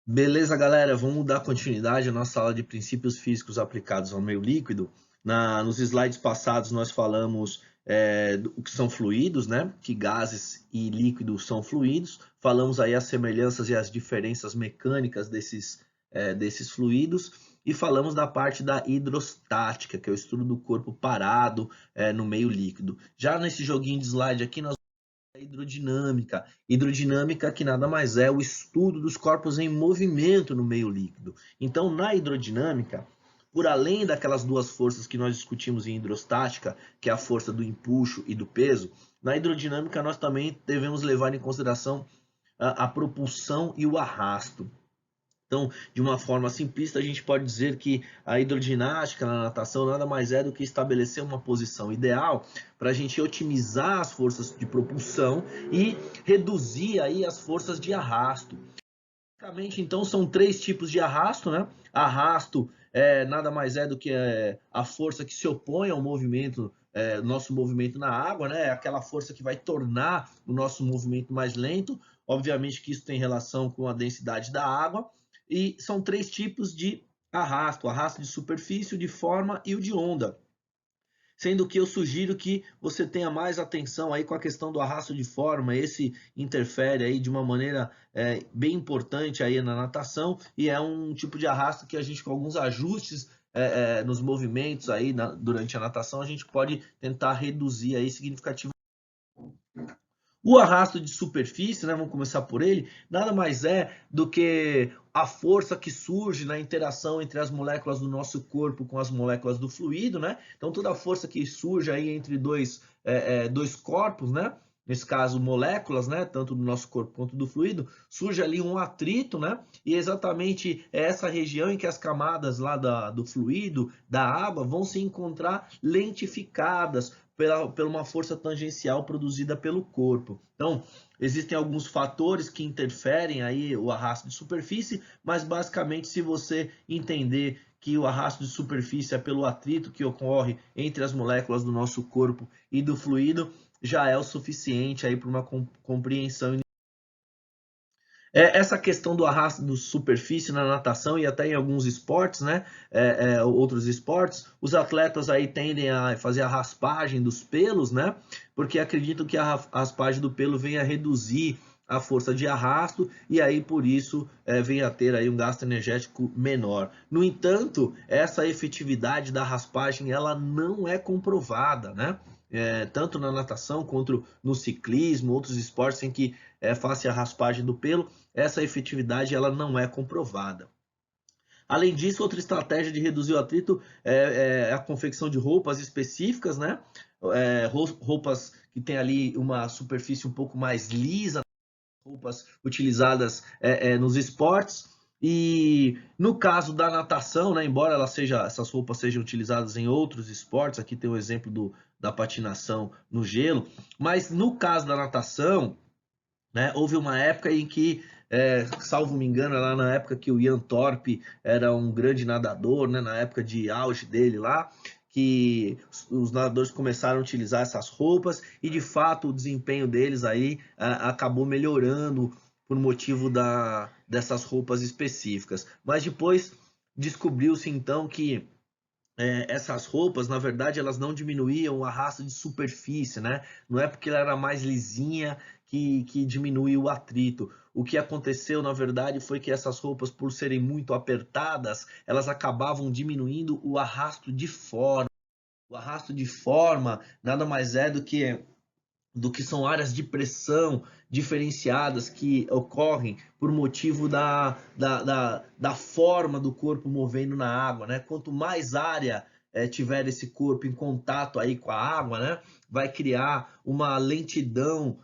Beleza, galera? Vamos dar continuidade à nossa aula de princípios físicos aplicados ao meio líquido. Nos slides passados nós falamos o que são fluidos, né? Que gases e líquidos são fluidos. Falamos aí as semelhanças e as diferenças mecânicas desses fluidos. E falamos da parte da hidrostática, que é o estudo do corpo parado no meio líquido. Já nesse joguinho de slide aqui, nós hidrodinâmica. Hidrodinâmica que nada mais é o estudo dos corpos em movimento no meio líquido. Então, na hidrodinâmica, por além daquelas duas forças que nós discutimos em hidrostática, que é a força do empuxo e do peso, na hidrodinâmica nós também devemos levar em consideração a propulsão e o arrasto. Então, de uma forma simplista, a gente pode dizer que a hidroginástica na natação nada mais é do que estabelecer uma posição ideal para a gente otimizar as forças de propulsão e reduzir aí as forças de arrasto. Basicamente, então, são três tipos de arrasto, né? Arrasto nada mais é do que a força que se opõe ao movimento, nosso movimento na água, né? É aquela força que vai tornar o nosso movimento mais lento. Obviamente que isso tem relação com a densidade da água. E são três tipos de arrasto: arrasto de superfície, o de forma e o de onda. Sendo que eu sugiro que você tenha mais atenção aí com a questão do arrasto de forma. Esse interfere aí de uma maneira bem importante aí na natação, e é um tipo de arrasto que a gente, com alguns ajustes nos movimentos aí durante a natação, a gente pode tentar reduzir aí significativamente. O arrasto de superfície, né, vamos começar por ele, nada mais é do que a força que surge na interação entre as moléculas do nosso corpo com as moléculas do fluido, né? Então, toda a força que surge aí entre dois corpos, né? Nesse caso, moléculas, né? Tanto do nosso corpo quanto do fluido, surge ali um atrito, né? E exatamente essa região em que as camadas lá do fluido, da água, vão se encontrar lentificadas, por uma força tangencial produzida pelo corpo. Então, existem alguns fatores que interferem aí o arrasto de superfície, mas basicamente, se você entender que o arrasto de superfície é pelo atrito que ocorre entre as moléculas do nosso corpo e do fluido, já é o suficiente aí para uma compreensão. Essa questão do arrasto de superfície na natação e até em alguns esportes, né? Outros esportes, os atletas aí tendem a fazer a raspagem dos pelos, né? Porque acreditam que a raspagem do pelo vem a reduzir a força de arrasto e aí por isso vem a ter aí um gasto energético menor. No entanto, essa efetividade da raspagem ela não é comprovada, né? Tanto na natação quanto no ciclismo, outros esportes em que faça a raspagem do pelo, essa efetividade ela não é comprovada. Além disso, outra estratégia de reduzir o atrito é a confecção de roupas específicas, né? Roupas que tem ali uma superfície um pouco mais lisa, roupas utilizadas nos esportes. E no caso da natação, né, embora essas roupas sejam utilizadas em outros esportes, aqui tem o exemplo da patinação no gelo, mas no caso da natação, né? Houve uma época em que, salvo me engano, lá na época que o Ian Thorpe era um grande nadador, né? Na época de auge dele lá, que os nadadores começaram a utilizar essas roupas e de fato o desempenho deles aí acabou melhorando por motivo dessas roupas específicas. Mas depois descobriu-se então que essas roupas, na verdade, elas não diminuíam o arrasto de superfície, né? Não é porque ela era mais lisinha que diminui o atrito. O que aconteceu, na verdade, foi que essas roupas, por serem muito apertadas, elas acabavam diminuindo o arrasto de forma. O arrasto de forma nada mais é do que são áreas de pressão diferenciadas que ocorrem por motivo da forma do corpo movendo na água, né? Quanto mais área tiver esse corpo em contato aí com a água, né? Vai criar uma lentidão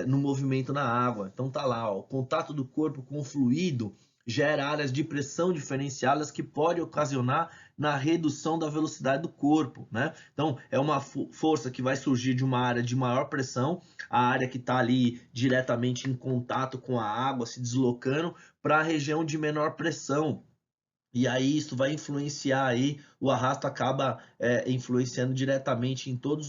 no movimento na água. Então tá lá, ó, o contato do corpo com o fluido gera áreas de pressão diferenciadas que pode ocasionar na redução da velocidade do corpo, né? Então, é uma força que vai surgir de uma área de maior pressão, a área que está ali diretamente em contato com a água, se deslocando para a região de menor pressão. E aí isso vai influenciar aí, o arrasto acaba influenciando diretamente em todas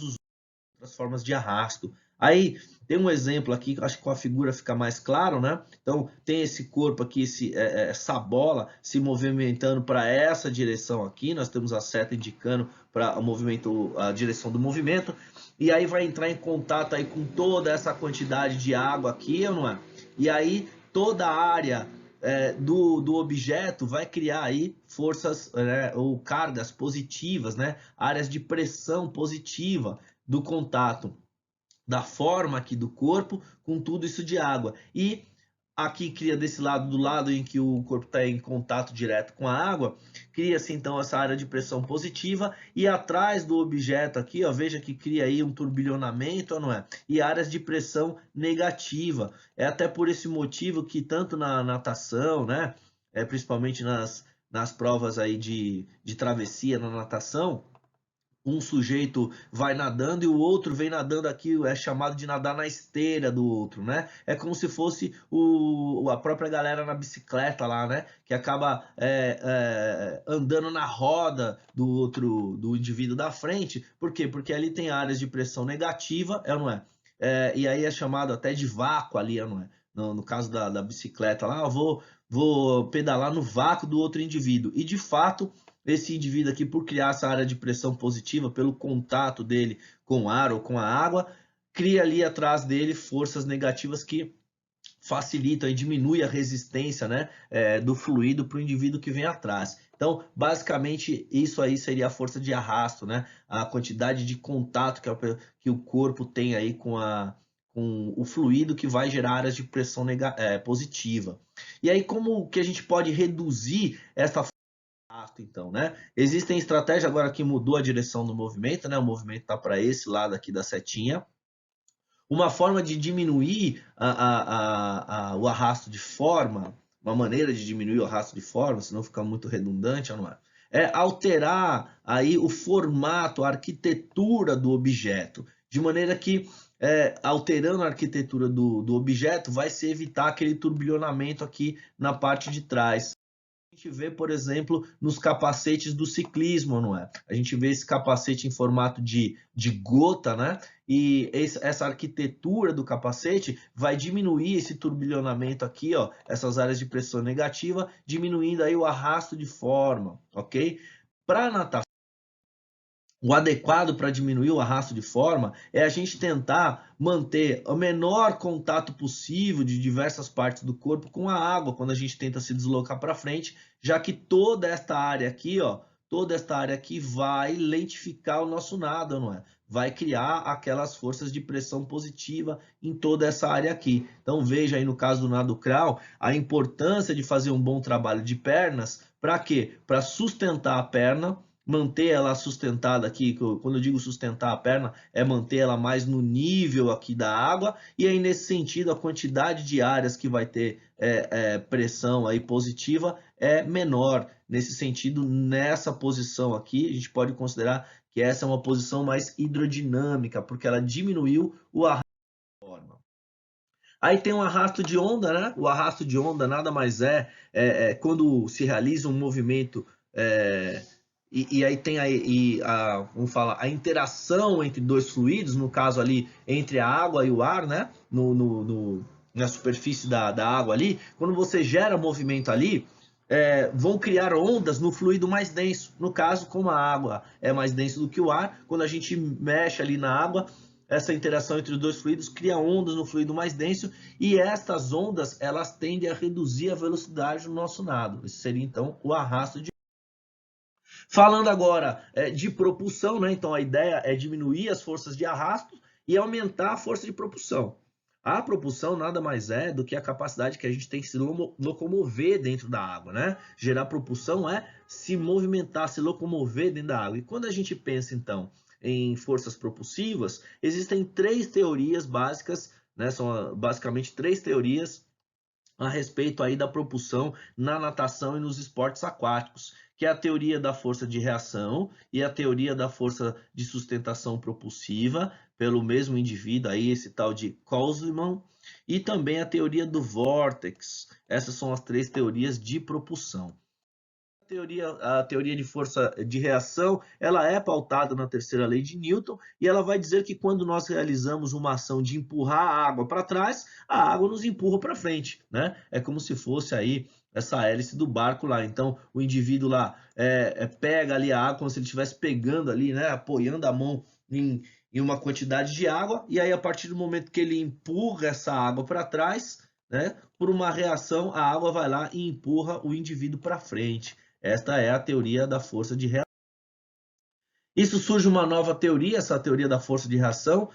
as formas de arrasto. Aí tem um exemplo aqui, acho que com a figura fica mais claro, né? Então tem esse corpo aqui, essa bola se movimentando para essa direção aqui, nós temos a seta indicando para o movimento, a direção do movimento, e aí vai entrar em contato aí com toda essa quantidade de água aqui, não é? E aí toda a área do objeto vai criar aí forças, né, ou cargas positivas, né? Áreas de pressão positiva do contato da forma aqui do corpo com tudo isso de água. E aqui cria desse lado, do lado em que o corpo está em contato direto com a água, cria-se então essa área de pressão positiva, e atrás do objeto aqui, ó, veja que cria aí um turbilhonamento, não é? E áreas de pressão negativa. É até por esse motivo que tanto na natação, né, principalmente nas provas aí de travessia na natação, um sujeito vai nadando e o outro vem nadando aqui, é chamado de nadar na esteira do outro, né? É como se fosse a própria galera na bicicleta lá, né? Que acaba andando na roda do outro, do indivíduo da frente. Por quê? Porque ali tem áreas de pressão negativa, é ou não é? E aí é chamado até de vácuo ali, é ou não é? No caso da bicicleta lá, eu vou pedalar no vácuo do outro indivíduo. E de fato, esse indivíduo aqui, por criar essa área de pressão positiva, pelo contato dele com o ar ou com a água, cria ali atrás dele forças negativas que facilitam e diminuem a resistência, né, do fluido para o indivíduo que vem atrás. Então, basicamente, isso aí seria a força de arrasto, né? A quantidade de contato que o corpo tem aí com o fluido, que vai gerar áreas de pressão positiva. E aí, como que a gente pode reduzir essa então, né? Existem estratégias agora que mudou a direção do movimento, né? O movimento está para esse lado aqui da setinha. Uma forma de diminuir o arrasto de forma, uma maneira de diminuir o arrasto de forma, senão fica muito redundante, não é? É alterar aí o formato, a arquitetura do objeto, de maneira que alterando a arquitetura do objeto vai se evitar aquele turbilhonamento aqui na parte de trás. A gente vê, por exemplo, nos capacetes do ciclismo, não é? A gente vê esse capacete em formato de gota, né? E essa arquitetura do capacete vai diminuir esse turbilhonamento aqui, ó, essas áreas de pressão negativa, diminuindo aí o arrasto de forma, ok? Para natação, o adequado para diminuir o arrasto de forma é a gente tentar manter o menor contato possível de diversas partes do corpo com a água quando a gente tenta se deslocar para frente, já que toda esta área aqui, ó, toda esta área aqui vai lentificar o nosso nado, não é? Vai criar aquelas forças de pressão positiva em toda essa área aqui. Então veja aí no caso do nado crawl a importância de fazer um bom trabalho de pernas. Para quê? Para sustentar a perna, manter ela sustentada aqui, quando eu digo sustentar a perna, é manter ela mais no nível aqui da água, e aí nesse sentido a quantidade de áreas que vai ter pressão aí positiva é menor. Nesse sentido, nessa posição aqui, a gente pode considerar que essa é uma posição mais hidrodinâmica, porque ela diminuiu o arrasto de forma. Aí tem um arrasto de onda, né? O arrasto de onda nada mais quando se realiza um movimento e aí tem vamos falar, a interação entre dois fluidos, no caso ali entre a água e o ar, né? Na superfície da água ali, quando você gera movimento ali, vão criar ondas no fluido mais denso. No caso, como a água é mais densa do que o ar, quando a gente mexe ali na água, essa interação entre os dois fluidos cria ondas no fluido mais denso, e estas ondas elas tendem a reduzir a velocidade do nosso nado. Esse seria então o arrasto de. Falando agora de propulsão, né? Então a ideia é diminuir as forças de arrasto e aumentar a força de propulsão. A propulsão nada mais é do que a capacidade que a gente tem de se locomover dentro da água, né? Gerar propulsão é se movimentar, se locomover dentro da água. E quando a gente pensa, então, em forças propulsivas, existem três teorias básicas, né? São basicamente três teorias a respeito aí da propulsão na natação e nos esportes aquáticos, que é a teoria da força de reação e a teoria da força de sustentação propulsiva pelo mesmo indivíduo, aí esse tal de Koslman, e também a teoria do vórtex. Essas são as três teorias de propulsão. A teoria de força de reação, ela é pautada na terceira lei de Newton e ela vai dizer que quando nós realizamos uma ação de empurrar a água para trás, a água nos empurra para frente, né? É como se fosse aí essa hélice do barco lá. Então, o indivíduo lá pega ali a água como se ele estivesse pegando ali, né? Apoiando a mão em uma quantidade de água e aí a partir do momento que ele empurra essa água para trás, né? Por uma reação, a água vai lá e empurra o indivíduo para frente. Esta é a teoria da força de reação. Isso surge uma nova teoria, essa teoria da força de reação,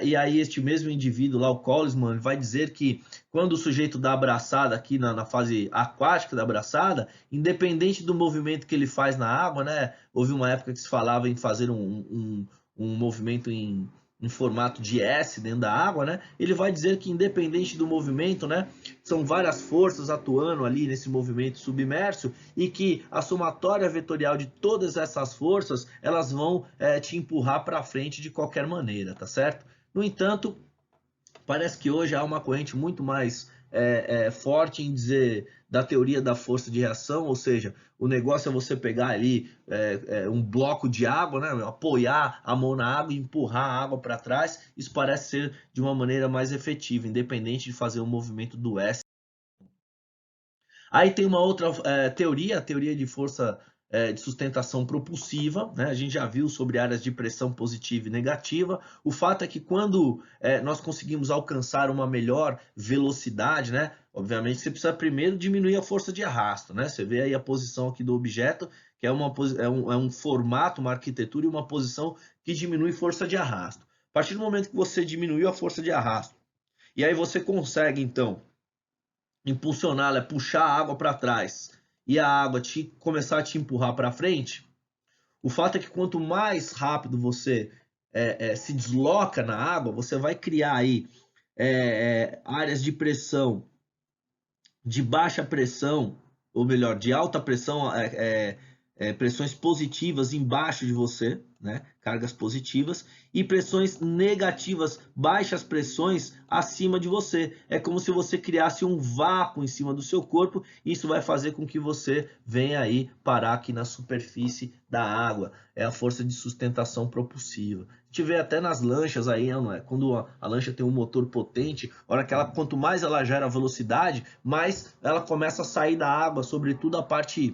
e aí este mesmo indivíduo lá, o Collisman, vai dizer que quando o sujeito dá abraçada aqui na fase aquática da abraçada, independente do movimento que ele faz na água, né? Houve uma época que se falava em fazer um movimento em formato de S dentro da água, né? Ele vai dizer que independente do movimento, né? São várias forças atuando ali nesse movimento submerso e que a somatória vetorial de todas essas forças, elas vão te empurrar para frente de qualquer maneira, tá certo? No entanto, parece que hoje há uma corrente muito mais forte em dizer da teoria da força de reação, ou seja, o negócio é você pegar ali um bloco de água, né, apoiar a mão na água e empurrar a água para trás. Isso parece ser de uma maneira mais efetiva, independente de fazer o movimento do S. Aí tem uma outra teoria, a teoria de força de sustentação propulsiva, né? A gente já viu sobre áreas de pressão positiva e negativa. O fato é que quando nós conseguimos alcançar uma melhor velocidade, né? Obviamente você precisa primeiro diminuir a força de arrasto, né? Você vê aí a posição aqui do objeto, que é um formato, uma arquitetura e uma posição que diminui força de arrasto. A partir do momento que você diminuiu a força de arrasto, e aí você consegue, então, impulsioná-la, puxar a água para trás e a água começar a te empurrar para frente, o fato é que quanto mais rápido você se desloca na água, você vai criar aí áreas de pressão, de baixa pressão, ou melhor, de alta pressão, pressões positivas embaixo de você, né? Cargas positivas, e pressões negativas, baixas pressões acima de você. É como se você criasse um vácuo em cima do seu corpo, e isso vai fazer com que você venha aí parar aqui na superfície da água. É a força de sustentação propulsiva. A gente vê até nas lanchas aí, não é? Quando a lancha tem um motor potente, quanto mais ela gera velocidade, mais ela começa a sair da água, sobretudo a parte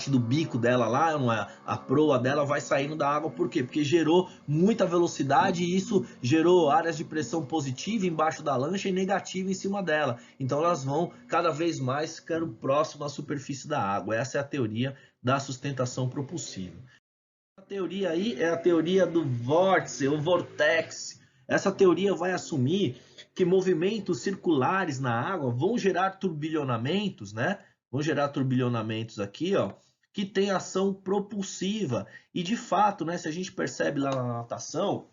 do bico dela lá, a proa dela vai saindo da água. Por quê? Porque gerou muita velocidade e isso gerou áreas de pressão positiva embaixo da lancha e negativa em cima dela. Então elas vão cada vez mais ficando próximo à superfície da água. Essa é a teoria da sustentação propulsiva. A teoria aí é a teoria do vórtice ou vortex. Essa teoria vai assumir que movimentos circulares na água vão gerar turbilhonamentos, né? Vão gerar turbilhonamentos aqui, ó, que tem ação propulsiva. E de fato, né, se a gente percebe lá na natação,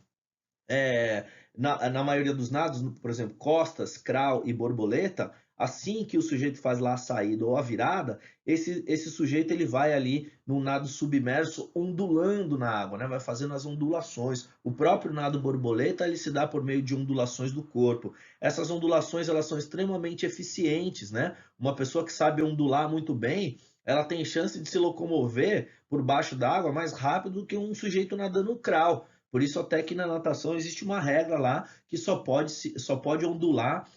na maioria dos nados, por exemplo, costas, crawl e borboleta, assim que o sujeito faz lá a saída ou a virada, esse sujeito ele vai ali num nado submerso ondulando na água, né? Vai fazendo as ondulações. O próprio nado borboleta ele se dá por meio de ondulações do corpo. Essas ondulações elas são extremamente eficientes, né? Uma pessoa que sabe ondular muito bem, ela tem chance de se locomover por baixo d'água mais rápido do que um sujeito nadando crawl. Por isso até que na natação existe uma regra lá que só pode ondular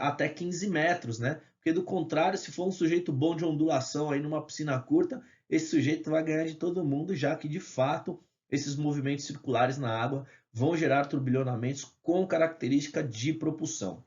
até 15 metros, né? Porque do contrário, se for um sujeito bom de ondulação aí numa piscina curta, esse sujeito vai ganhar de todo mundo, já que de fato esses movimentos circulares na água vão gerar turbilhonamentos com característica de propulsão.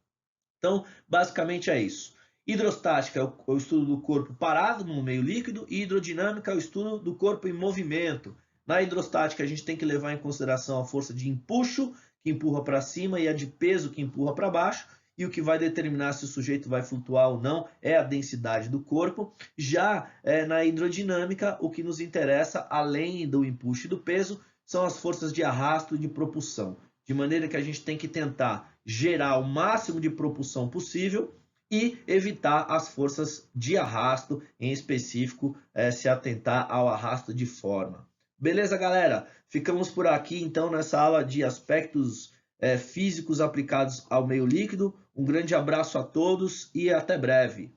Então, basicamente é isso. Hidrostática é o estudo do corpo parado no meio líquido e hidrodinâmica é o estudo do corpo em movimento. Na hidrostática, a gente tem que levar em consideração a força de empuxo, que empurra para cima, e a de peso, que empurra para baixo. E o que vai determinar se o sujeito vai flutuar ou não é a densidade do corpo. Já na hidrodinâmica, o que nos interessa, além do empuxo e do peso, são as forças de arrasto e de propulsão. De maneira que a gente tem que tentar gerar o máximo de propulsão possível e evitar as forças de arrasto, em específico, se atentar ao arrasto de forma. Beleza, galera? Ficamos por aqui, então, nessa aula de aspectos físicos aplicados ao meio líquido. Um grande abraço a todos e até breve.